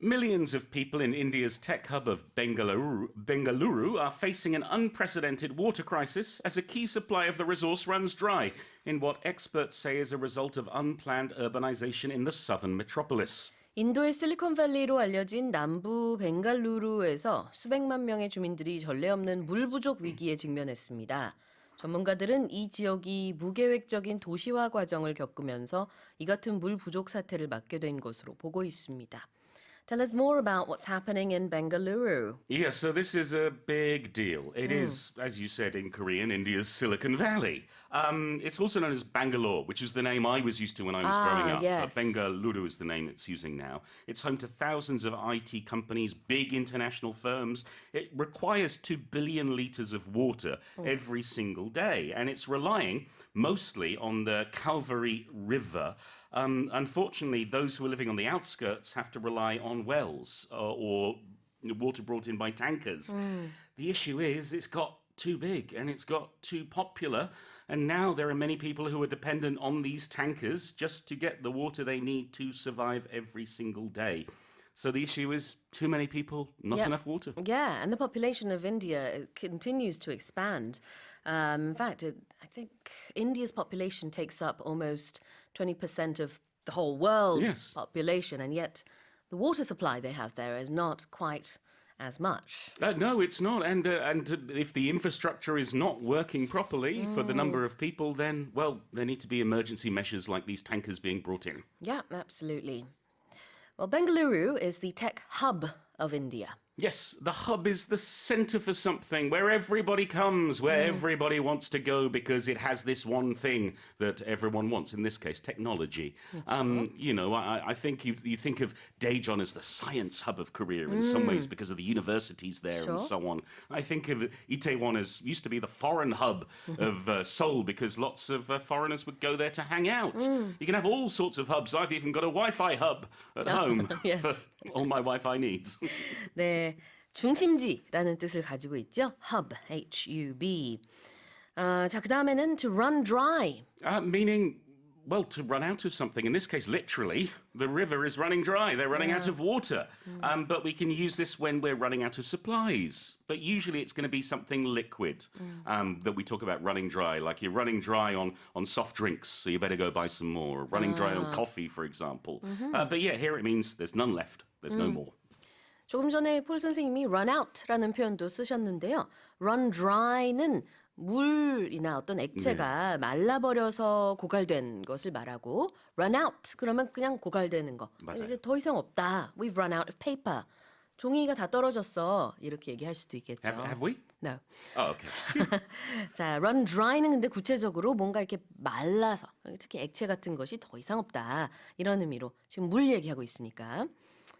Millions of people in India's tech hub of Bengaluru are facing an unprecedented water crisis as a key supply of the resource runs dry in what experts say is a result of unplanned urbanization in the southern metropolis. 인도의 실리콘밸리로 알려진 남부 벵갈루루에서 수백만 명의 주민들이 전례 없는 물 부족 위기에 직면했습니다. 전문가들은 이 지역이 무계획적인 도시화 과정을 겪으면서 이 같은 물 부족 사태를 맞게 된 것으로 보고 있습니다. Tell us more about what's happening in Bengaluru. Yeah, so this is a big deal. It is, as you said in Korean, India's Silicon Valley. It's also known as Bangalore, which is the name I was used to when I was growing up. Yes. Bengaluru is the name it's using now. It's home to thousands of IT companies, big international firms. It requires 2 billion litres of water every single day, and it's relying mostly on the Calvary River. Unfortunately, those who are living on the outskirts have to rely on wells or water brought in by tankers. The issue is it's got too big and it's got too popular, and now there are many people who are dependent on these tankers just to get the water they need to survive every single day. So the issue is too many people, not enough water. Yeah, and the population of India continues to expand. In fact, I think India's population takes up almost 20% of the whole world's population, and yet the water supply they have there is not quite as much. No, it's not. And if the infrastructure is not working properly for the number of people, then, well, there need to be emergency measures like these tankers being brought in. Yeah, absolutely. Well, Bengaluru is the tech hub of India. Yes, the hub is the centre for something where everybody comes, where everybody wants to go because it has this one thing that everyone wants, in this case, technology. You know, I think you think of Daejeon as the science hub of Korea in some ways because of the universities there and so on. I think of Itaewon as used to be the foreign hub of Seoul because lots of foreigners would go there to hang out. You can have all sorts of hubs. I've even got a Wi-Fi hub at home for all my Wi-Fi needs. 네, 중심지라는 뜻을 가지고 있죠. Hub, H-U-B. 자, 그 다음에는 to run dry. Meaning, well, to run out of something. In this case, literally, the river is running dry. They're running out of water. But we can use this when we're running out of supplies. But usually it's going to be something liquid that we talk about running dry. Like you're running dry on soft drinks, so you better go buy some more. Running dry on coffee, for example. But yeah, here it means there's none left. There's no more. 조금 전에 폴 선생님이 run out라는 표현도 쓰셨는데요. run dry는 물이나 어떤 액체가 말라버려서 고갈된 것을 말하고 run out 그러면 그냥 고갈되는 거. 맞아요. 이제 더 이상 없다. We've run out of paper. 종이가 다 떨어졌어. 이렇게 얘기할 수도 있겠죠. Have we? No. Oh, okay. 자, run dry는 근데 구체적으로 뭔가 이렇게 말라서 특히 액체 같은 것이 더 이상 없다. 이런 의미로 지금 물 얘기하고 있으니까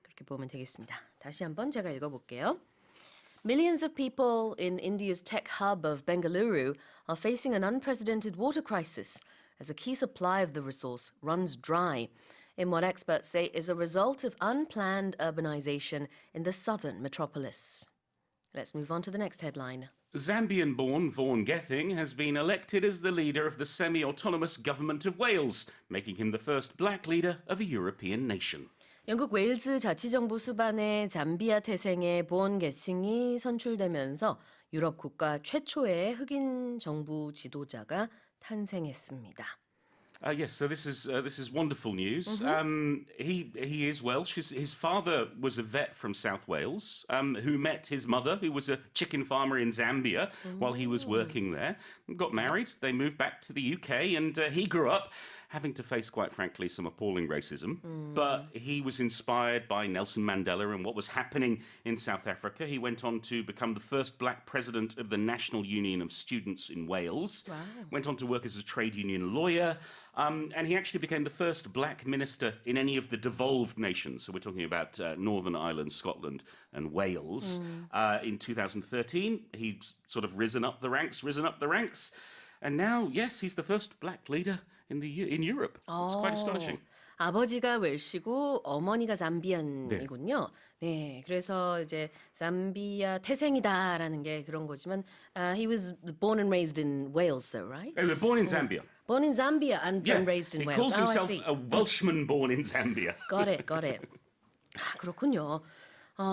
그렇게 보면 되겠습니다. 다시 한번 제가 읽어볼게요. Millions of people in India's tech hub of Bengaluru are facing an unprecedented water crisis as a key supply of the resource runs dry in what experts say is a result of unplanned urbanization in the southern metropolis. Let's move on to the next headline. Zambian-born Vaughan Gething has been elected as the leader of the semi-autonomous government of Wales, making him the first black leader of a European nation. 영국 웨일즈 자치정부 수반의 잠비아 태생의 보온 게싱이 선출되면서 유럽 국가 최초의 흑인 정부 지도자가 탄생했습니다. Yes, so this is wonderful news. He is Welsh. His father was a vet from South Wales who met his mother, who was a chicken farmer in Zambia while he was working there. Got married. They moved back to the UK, and he grew up having to face, quite frankly, some appalling racism. But he was inspired by Nelson Mandela and what was happening in South Africa. He went on to become the first black president of the National Union of Students in Wales. Wow. Went on to work as a trade union lawyer. And he actually became the first black minister in any of the devolved nations. So we're talking about Northern Ireland, Scotland, and Wales. In 2013, he's sort of risen up the ranks. And now, yes, he's the first black leader in Europe. It's quite astonishing. 아버지가 웰시고 어머니가 잠비안이군요. 네, 그래서 이제 잠비아 태생이다라는 게 그런 거지만 he was born and raised in Wales though, right? Born in Zambia. Born in Zambia and raised in he Wales. calls himself I see. a Welshman born in Zambia. Got it. 아, 그렇군요.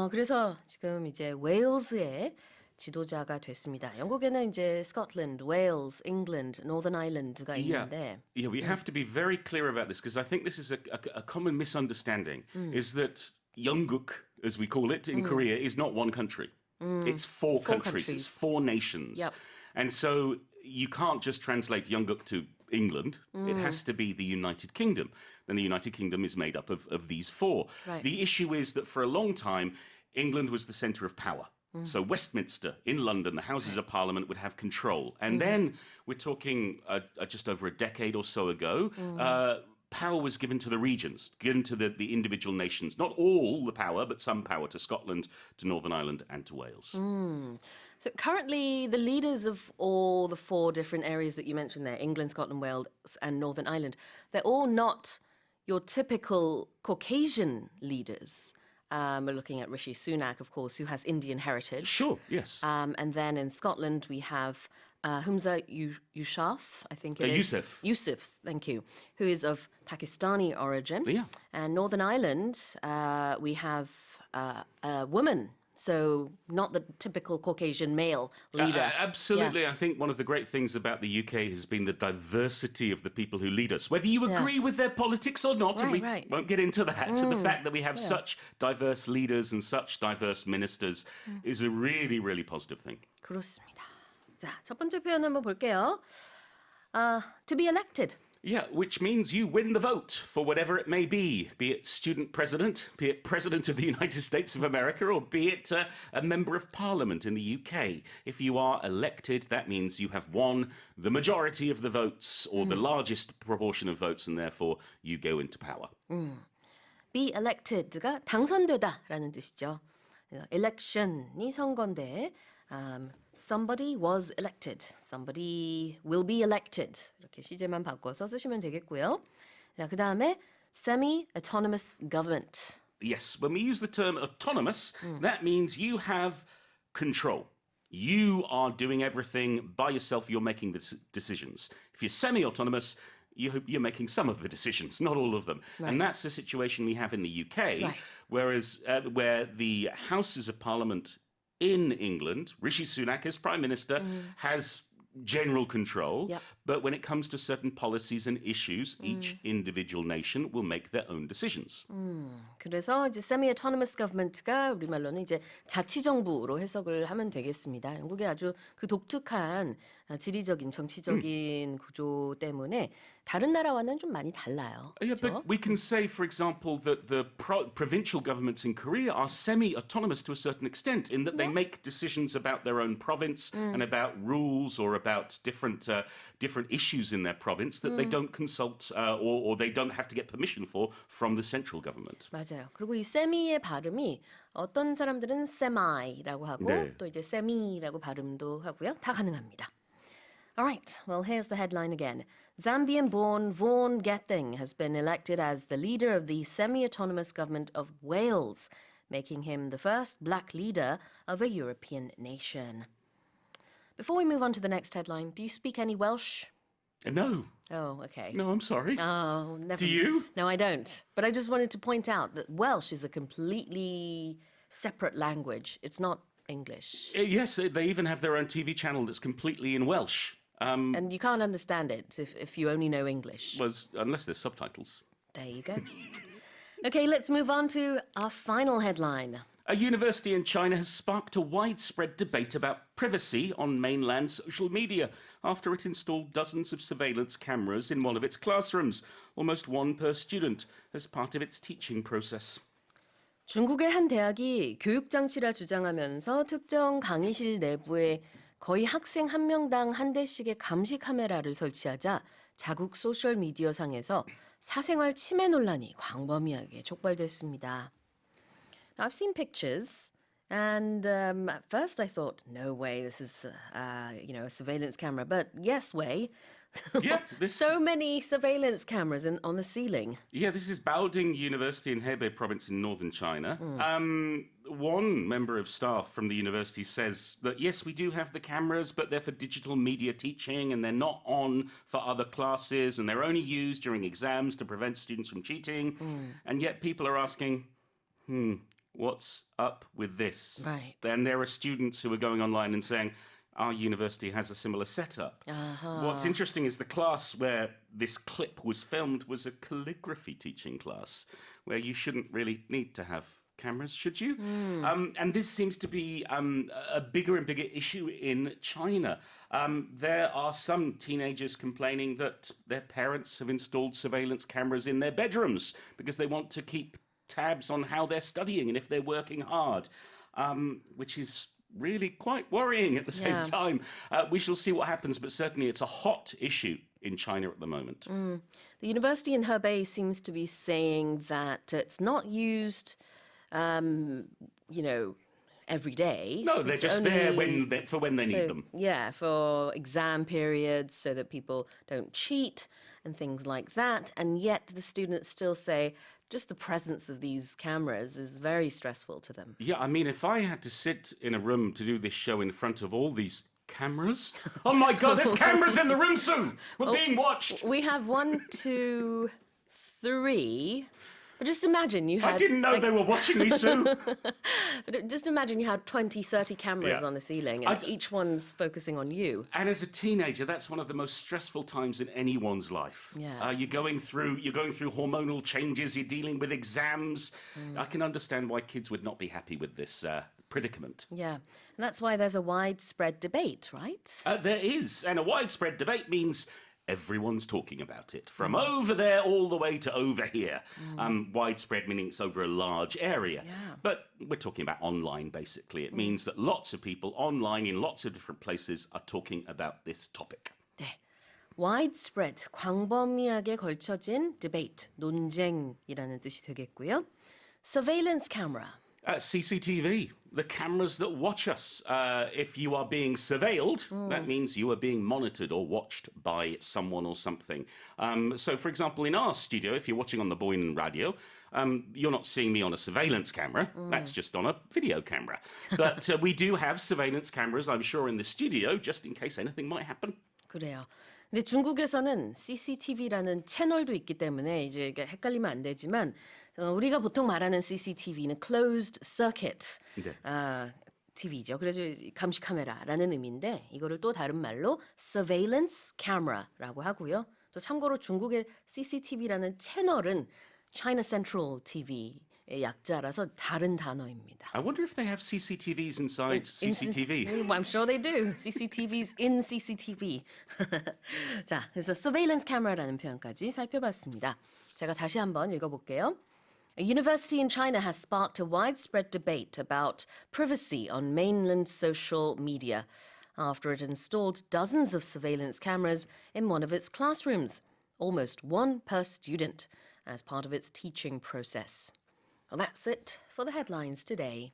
그래서 지금 이제 웨일즈의 지도자가 됐습니다. 영국에는 이제 스코틀랜드, 웨일즈, 잉글랜드, 노던 아일랜드가 있는데 Yeah, we have to be very clear about this because I think this is a common misunderstanding is that Yeongguk, as we call it in Korea, is not one country. It's four countries. It's four nations. Yep. And so you can't just translate Yeongguk to England. It has to be the United Kingdom. Then the United Kingdom is made up of these four. Right. The issue is that for a long time, England was the centre of power. So Westminster in London, the Houses of Parliament would have control. And then we're talking just over a decade or so ago, power was given to the regions, given to the individual nations. Not all the power, but some power to Scotland, to Northern Ireland and to Wales. So currently, the leaders of all the four different areas that you mentioned there, England, Scotland, Wales, and Northern Ireland, they're all not your typical Caucasian leaders. We're looking at Rishi Sunak, of course, who has Indian heritage. Sure, yes. And then in Scotland, we have Humza Yousaf, I think it is. Yousaf. Yousaf, thank you, who is of Pakistani origin. Yeah. And Northern Ireland, we have a woman. So not the typical Caucasian male leader. Absolutely. I think one of the great things about the UK has been the diversity of the people who lead us, whether you agree with their politics or not, and we won't get into that. So the fact that we have such diverse leaders and such diverse ministers is a really, really positive thing. 그렇습니다. 자, 첫 번째 표현 한번 볼게요. To be elected. Yeah, which means you win the vote for whatever it may be it student president, be it president of the United States of America, or be it a member of parliament in the UK. If you are elected, that means you have won the majority of the votes or the largest proportion of votes, and therefore you go into power. Be elected가 당선되다라는 뜻이죠. election이 선거인데 somebody was elected, somebody will be elected 이렇게 시제만 바꿔서 쓰시면 되겠고요. 자, 그 다음에 semi-autonomous government. Yes, when we use the term autonomous, that means you have control. You are doing everything by yourself. You're making the decisions. If you're semi-autonomous, you're making some of the decisions, not all of them. Right. And that's the situation we have in the UK, Right. whereas where the Houses of Parliament in England, Rishi Sunak as Prime Minister has general control, Yep. but when it comes to certain policies and issues, each individual nation will make their own decisions. 그래서 이제 semi-autonomous government가 우리말로는 이제 자치정부로 해석을 하면 되겠습니다. 영국의 아주 그 독특한 지리적인 정치적인 구조 때문에 다른 나라와는 좀 많이 달라요. Yeah, 그렇죠? but we can say, for example, that the provincial governments in Korea are semi-autonomous to a certain extent in that they make decisions about their own province and about rules or about different issues in their province that they don't consult or they don't have to get permission for from the central government. 맞아요. 그리고 이 세미의 발음이 어떤 사람들은 semi라고 하고 네. 또 이제 semi라고 발음도 하고요. 다 가능합니다. All right, well, here's the headline again. Zambian-born Vaughan Gething has been elected as the leader of the semi-autonomous government of Wales, making him the first black leader of a European nation. Before we move on to the next headline, do you speak any Welsh? No, Oh, okay. no, I'm sorry. Oh, never. Do you? No, I don't. But I just wanted to point out that Welsh is a completely separate language. It's not English. Yes, they even have their own TV channel that's completely in Welsh. And you can't understand it if you only know English. Unless there's subtitles. There you go. Okay, let's move on to our final headline. A university in China has sparked a widespread debate about privacy on mainland social media after it installed dozens of surveillance cameras in one of its classrooms, almost one per student, as part of its teaching process. 중국의 한 대학이 교육장치라 주장하면서 특정 강의실 내부에 거의 학생 한 명당 한 대씩의 감시 카메라를 설치하자 자국 소셜미디어상에서 사생활 침해 논란이 광범위하게 촉발됐습니다. Now, I've seen pictures, and at first I thought, no way, this is a surveillance camera. But yes way. Yeah, this So many surveillance cameras on the ceiling. Yeah, this is Baoding University in Hebei province in northern China. One member of staff from the university says that, yes, we do have the cameras, but they're for digital media teaching and they're not on for other classes and they're only used during exams to prevent students from cheating. And yet people are asking, what's up with this? Right. Then there are students who are going online and saying, our university has a similar setup. What's interesting is the class where this clip was filmed was a calligraphy teaching class, where you shouldn't really need to have cameras, should you? And this seems to be a bigger and bigger issue in China. There are some teenagers complaining that their parents have installed surveillance cameras in their bedrooms because they want to keep tabs on how they're studying and if they're working hard, which is really quite worrying at the same time. We shall see what happens, but certainly it's a hot issue in China at the moment. The university in Hebei seems to be saying that it's not used, every day. No, they're It's just there for when they need them. Yeah, for exam periods so that people don't cheat and things like that. And yet the students still say just the presence of these cameras is very stressful to them. Yeah, I mean, if I had to sit in a room to do this show in front of all these cameras, oh my God, there's cameras in the room, Sue! We're being watched! We have 1, 2, 3. But just imagine you had... I didn't know they were watching me, Sue! But just imagine you had 20, 30 cameras on the ceiling and each one's focusing on you. And as a teenager, that's one of the most stressful times in anyone's life. Yeah. You're going through hormonal changes, you're dealing with exams. I can understand why kids would not be happy with this predicament. Yeah, and that's why there's a widespread debate, right? There is, and a widespread debate means everyone's talking about it, from over there all the way to over here. Widespread meaning it's over a large area. Yeah. But we're talking about online, basically. It means that lots of people online in lots of different places are talking about this topic. 네. widespread, 광범위하게 걸쳐진 debate, 논쟁이라는 뜻이 되겠고요. surveillance camera. CCTV, the cameras that watch us. If you are being surveilled, that means you are being monitored or watched by someone or something. So, for example, in our studio, if you're watching on the Boyne radio, you're not seeing me on a surveillance camera. That's just on a video camera. But we do have surveillance cameras, I'm sure, in the studio, just in case anything might happen. 그래요. 근데 중국에서는 CCTV라는 채널도 있기 때문에 이제 이게 헷갈리면 안 되지만 우리가 보통 말하는 CCTV는 closed circuit TV죠. 그래서 감시카메라라는 의미인데 이거를 또 다른 말로 surveillance camera라고 하고요. 또 참고로 중국의 CCTV라는 채널은 China Central TV의 약자라서 다른 단어입니다. I wonder if they have CCTVs inside CCTV. I'm sure they do. CCTVs in CCTV. 자, 그래서 surveillance camera라는 표현까지 살펴봤습니다. 제가 다시 한번 읽어볼게요. A university in China has sparked a widespread debate about privacy on mainland social media after it installed dozens of surveillance cameras in one of its classrooms, almost one per student, as part of its teaching process. Well, that's it for the headlines today.